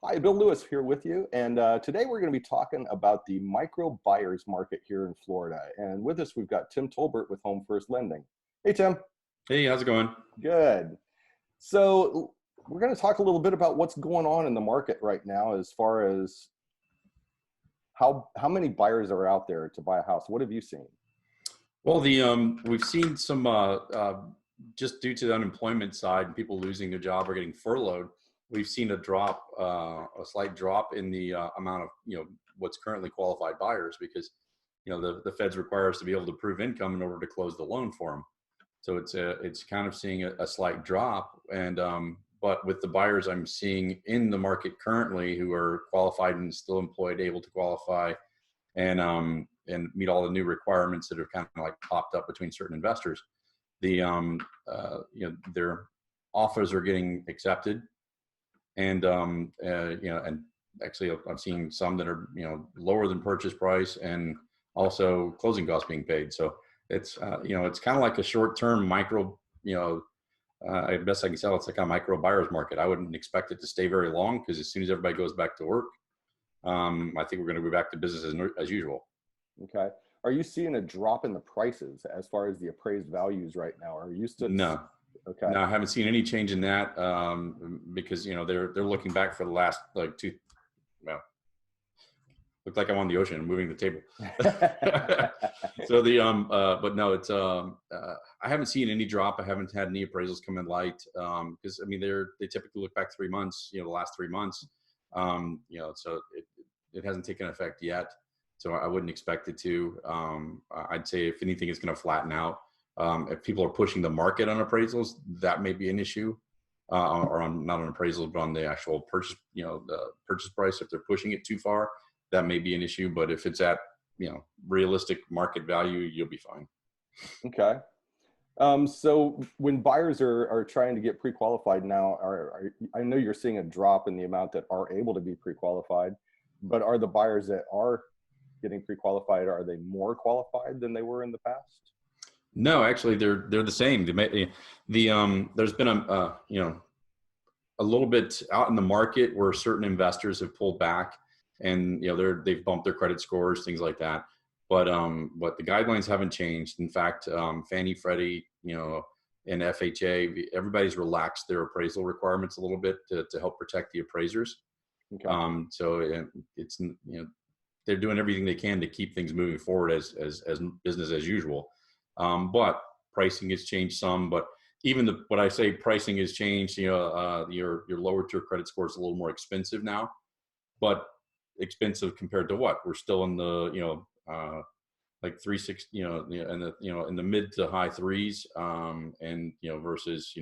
Hi, Bill Lewis here with you. And today we're going to be talking about the micro buyers market here in Florida. And with us, we've got Tim Tolbert with Home First Lending. Hey, Tim. Hey, how's it going? Good. So we're going to talk a little bit about what's going on in the market right now as far as how many buyers are out there to buy a house. What have you seen? Well, we've seen some just due to the unemployment side and people losing their job or getting furloughed, we've seen a slight drop in the amount of what's currently qualified buyers because the feds require us to be able to prove income in order to close the loan for them. So it's kind of seeing a slight drop, and but with the buyers I'm seeing in the market currently who are qualified and still employed, able to qualify, and meet all the new requirements that have kind of like popped up between certain investors. Their offers are getting accepted, and and actually I've seen some that are lower than purchase price, and also closing costs being paid. So it's it's kind of like a short-term micro. I best I can tell it's like a micro buyer's market. I wouldn't expect it to stay very long because as soon as everybody goes back to work, I think we're going to go back to business as usual. Okay. Are you seeing a drop in the prices as far as the appraised values right now? Are you still? No, Okay. no, I haven't seen any change in that because they're looking back for the last like two. Well, looked like I'm on the ocean and moving the table. So but no, it's I haven't seen any drop. I haven't had any appraisals come in light because I mean they typically look back 3 months. The last 3 months. So it hasn't taken effect yet. So I wouldn't expect it to. I'd say if anything, it's going to flatten out. If people are pushing the market on appraisals, that may be an issue, or on not on appraisals, but on the actual purchase, the purchase price. If they're pushing it too far, that may be an issue. But if it's at realistic market value, you'll be fine. Okay. So when buyers are trying to get pre-qualified now, I know you're seeing a drop in the amount that are able to be pre-qualified, but are the buyers that are getting pre-qualified, are they more qualified than they were in the past? No, actually, they're the same. There's been a little bit out in the market where certain investors have pulled back, and they've bumped their credit scores, things like that. But the guidelines haven't changed. In fact, Fannie, Freddie, and FHA, everybody's relaxed their appraisal requirements a little bit to help protect the appraisers. Okay. So it's they're doing everything they can to keep things moving forward as business as usual. But pricing has changed some. But even when I say pricing has changed, your lower tier credit score is a little more expensive now. But expensive compared to what? We're still in the like 360, in the mid to high threes, and versus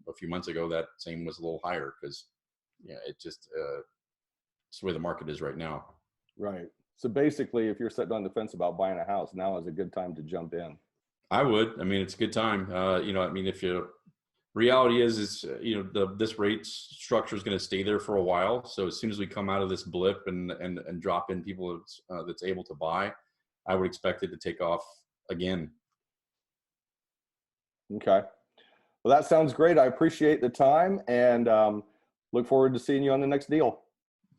a few months ago that same was a little higher because it just it's the way the market is right now. Right. So basically, if you're sitting on the fence about buying a house, now is a good time to jump in. I would. I mean, it's a good time. I mean, if you reality is this rate structure is going to stay there for a while. So as soon as we come out of this blip and drop in people that's able to buy, I would expect it to take off again. Okay. Well, that sounds great. I appreciate the time and look forward to seeing you on the next deal.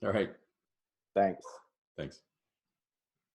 All right. Thanks. Thanks.